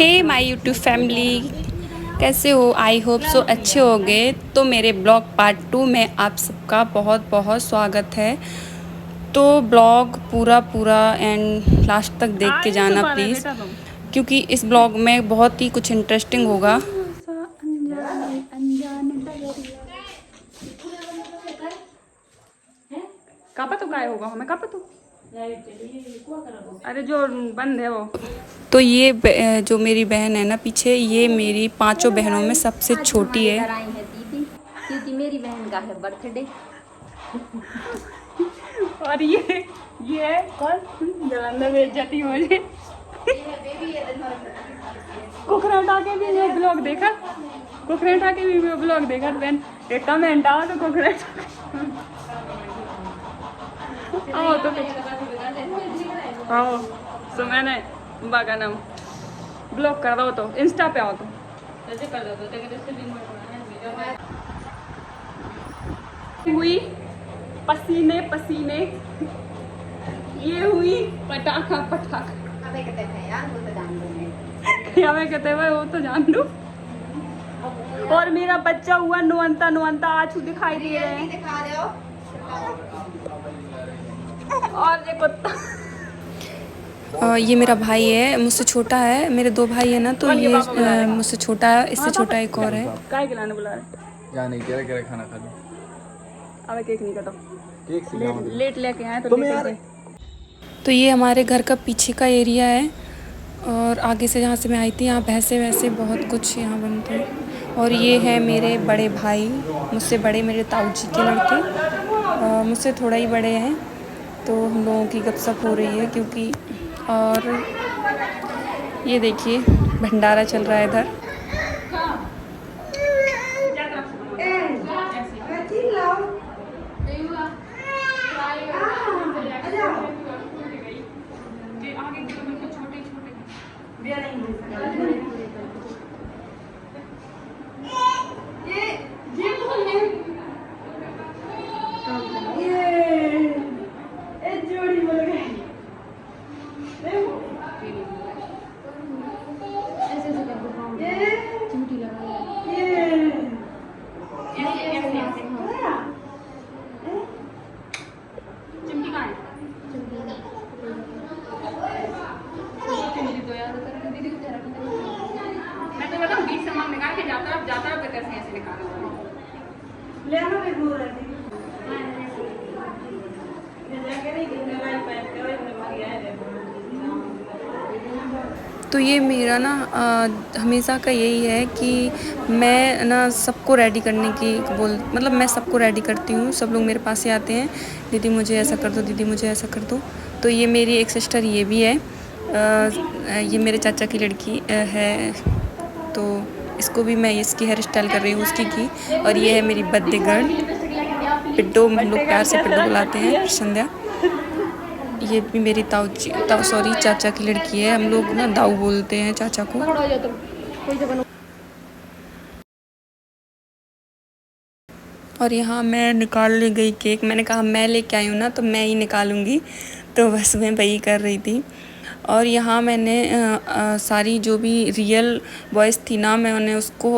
Hey my YouTube family, कैसे हो? I hope so अच्छे होंगे। तो मेरे ब्लॉग पार्ट 2 में आप सबका बहुत बहुत स्वागत है। तो ब्लॉग पूरा एंड लास्ट तक देख के जाना प्लीज़, क्योंकि इस ब्लॉग में बहुत ही कुछ इंटरेस्टिंग होगा। कापा तो काय होगा हमें, कापा तो अरे जो बंद है वो। तो ये जो मेरी बहन है ना पीछे, ये मेरी 5 बहनों में सबसे छोटी है। दीदी, क्योंकि मेरी बहन का है बर्थडे। और ये है कौन जलंधर बेइज्जती मुझे। कुकरेटा के भी ये ब्लॉग देखा, कुकरेटा के भी ब्लॉग देखा बहन। एक कमेंट आओ तो कुकरेटा आओ तो आओ। तो मैंने बागा नाम ब्लॉक कर दो तो इंस्टा पे आओ तो हुई पसीने पसीने, ये हुई पटाखा पटाखा। हमें कहते हैं वो तो जान दो। और मेरा बच्चा हुआ नुअंता आंसू दिखाई दे रहे हैं। और ये कुत्ता ये मेरा भाई है, मुझसे छोटा है। मेरे 2 भाई है ना, तो ये मुझसे छोटा है, इससे छोटा एक और है। काय खिलाने बुला रहे? या नहीं, क्या खाना खा लो। अब केक नहीं काटो, केक लेट लेके आए तो लेट। तो ये हमारे घर का पीछे का एरिया है, और आगे से जहाँ से मैं आई थी यहाँ भैंसे वैसे बहुत कुछ यहाँ बनते हैं। और ये है मेरे बड़े भाई, मुझसे बड़े, मेरे ताऊ जी के लड़के, मुझसे थोड़ा ही बड़े हैं। तो हम लोगों की गपशप हो रही है क्योंकि, और ये देखिए भंडारा चल रहा है इधर। तो ये मेरा ना हमेशा का यही है कि मैं ना सबको रेडी करने की मतलब मैं सबको रेडी करती हूँ। सब लोग मेरे पास ही आते हैं, दीदी मुझे ऐसा कर दो, दीदी मुझे ऐसा कर दो। तो ये मेरी एक सिस्टर ये भी है, ये मेरे चाचा की लड़की है। तो इसको भी मैं इसकी हेयर स्टाइल कर रही हूँ, उसकी की। और ये है मेरी बर्थडे गर्ल पिड्डो, हम लोग प्यार से पिड्डो बुलाते हैं, संध्या। ये भी मेरी सॉरी चाचा की लड़की है, हम लोग ना दाऊ बोलते हैं चाचा को। और यहाँ मैं निकाल ले गई केक, मैंने कहा मैं लेके आई हूँ ना तो मैं ही निकालूंगी, तो बस मैं वही कर रही थी। और यहाँ मैंने सारी जो भी रियल वॉइस थी ना, मैंने उसको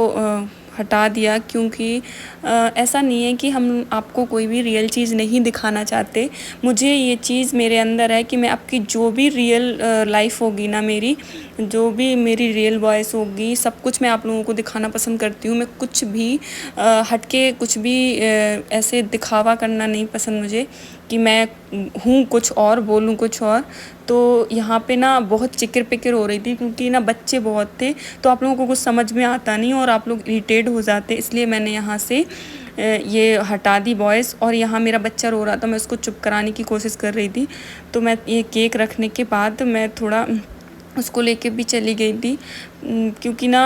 हटा दिया, क्योंकि ऐसा नहीं है कि हम आपको कोई भी रियल चीज़ नहीं दिखाना चाहते। मुझे ये चीज़ मेरे अंदर है कि मैं आपकी जो भी रियल लाइफ होगी ना, मेरी जो भी मेरी रियल वॉइस होगी, सब कुछ मैं आप लोगों को दिखाना पसंद करती हूँ। मैं कुछ भी हटके कुछ भी ऐसे दिखावा करना नहीं पसंद मुझे, कि मैं हूँ कुछ और बोलूँ कुछ और। तो यहाँ पे ना बहुत चिकर पिकर हो रही थी, क्योंकि ना बच्चे बहुत थे, तो आप लोगों को कुछ समझ में आता नहीं और आप लोग इरिटेट हो जाते, इसलिए मैंने यहाँ से ये हटा दी वॉइस। और यहाँ मेरा बच्चा रो रहा था, मैं उसको चुप कराने की कोशिश कर रही थी। तो मैं ये केक रखने के बाद मैं थोड़ा उसको लेके भी चली गई थी, क्योंकि ना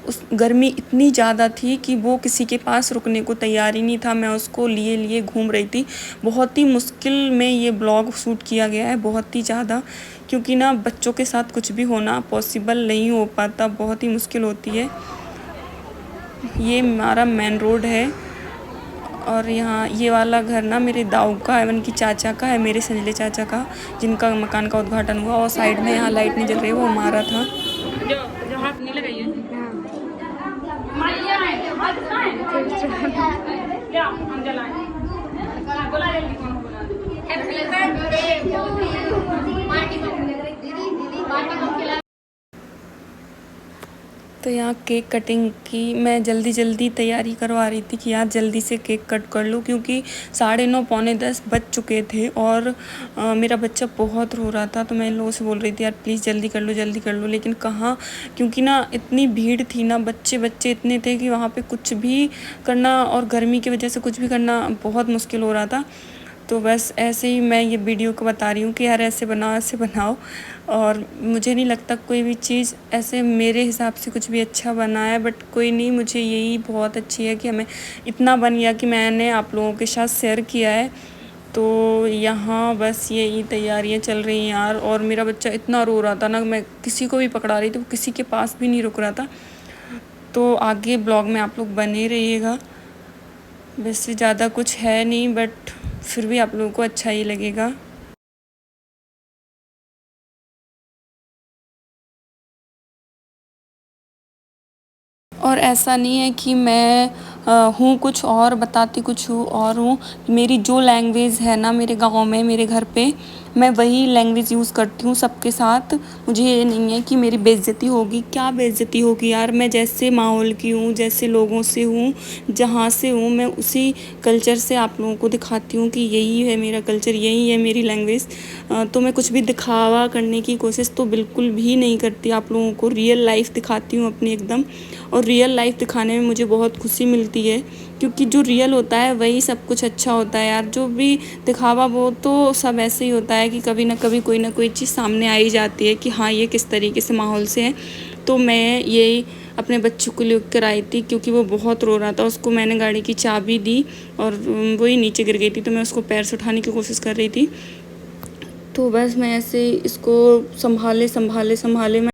उस गर्मी इतनी ज़्यादा थी कि वो किसी के पास रुकने को तैयार ही नहीं था। मैं उसको लिए घूम रही थी। बहुत ही मुश्किल में ये ब्लॉग शूट किया गया है, बहुत ही ज़्यादा, क्योंकि ना बच्चों के साथ कुछ भी होना पॉसिबल नहीं हो पाता, बहुत ही मुश्किल होती है। ये हमारा मेन रोड है, और यहाँ ये वाला घर ना मेरे दाऊ का है, उनकी चाचा का है, मेरे संजले चाचा का, जिनका मकान का उद्घाटन हुआ। और साइड में यहाँ लाइट नहीं जल रही है, वो हमारा था। तो यहाँ केक कटिंग की मैं जल्दी तैयारी करवा रही थी कि यार जल्दी से केक कट कर लूँ, क्योंकि 9:30 पौने 10 बज चुके थे और मेरा बच्चा बहुत रो रहा था। तो मैं इन लोगों से बोल रही थी यार प्लीज़ जल्दी कर लो, लेकिन कहाँ, क्योंकि ना इतनी भीड़ थी ना, बच्चे इतने थे कि वहाँ पे कुछ भी करना और गर्मी की वजह से कुछ भी करना बहुत मुश्किल हो रहा था। तो बस ऐसे ही मैं ये वीडियो को बता रही हूँ कि यार ऐसे बनाओ। और मुझे नहीं लगता कोई भी चीज़ ऐसे मेरे हिसाब से कुछ भी अच्छा बना है, बट कोई नहीं, मुझे यही बहुत अच्छी है कि हमें इतना बन गया कि मैंने आप लोगों के साथ शेयर किया है। तो यहाँ बस यही तैयारियाँ चल रही हैं यार। और मेरा बच्चा इतना रो रहा था ना, मैं किसी को भी पकड़ा रही थी, वो किसी के पास भी नहीं रुक रहा था। तो आगे ब्लॉग में आप लोग बने रहिएगा। वैसे ज़्यादा कुछ है नहीं, बट फिर भी आप लोगों को अच्छा ही लगेगा। और ऐसा नहीं है कि मैं हूँ कुछ और, बताती कुछ और हूँ। मेरी जो लैंग्वेज है ना मेरे गाँव में, मेरे घर पे, मैं वही लैंग्वेज यूज़ करती हूँ सबके साथ। मुझे ये नहीं है कि मेरी बेइज्जती होगी। क्या बेइज्जती होगी यार, मैं जैसे माहौल की हूँ, जैसे लोगों से हूँ, जहाँ से हूँ, मैं उसी कल्चर से आप लोगों को दिखाती हूँ कि यही है मेरा कल्चर, यही है मेरी लैंग्वेज। तो मैं कुछ भी दिखावा करने की कोशिश तो बिल्कुल भी नहीं करती। आप लोगों को रियल लाइफ दिखाती हूँ अपनी एकदम। और रियल लाइफ दिखाने में मुझे बहुत खुशी मिलती है, क्योंकि जो रियल होता है वही सब कुछ अच्छा होता है यार। जो भी दिखावा वो तो सब ऐसे ही होता है कि कभी ना कभी कोई ना कोई चीज़ सामने आ ही जाती है कि हाँ ये किस तरीके से माहौल से है। तो मैं यही अपने बच्चों को लेकर आई थी, क्योंकि वो बहुत रो रहा था। उसको मैंने गाड़ी की चाबी दी और वही नीचे गिर गई थी, तो मैं उसको पैर से उठाने की कोशिश कर रही थी। तो बस मैं ऐसे इसको संभाले मैं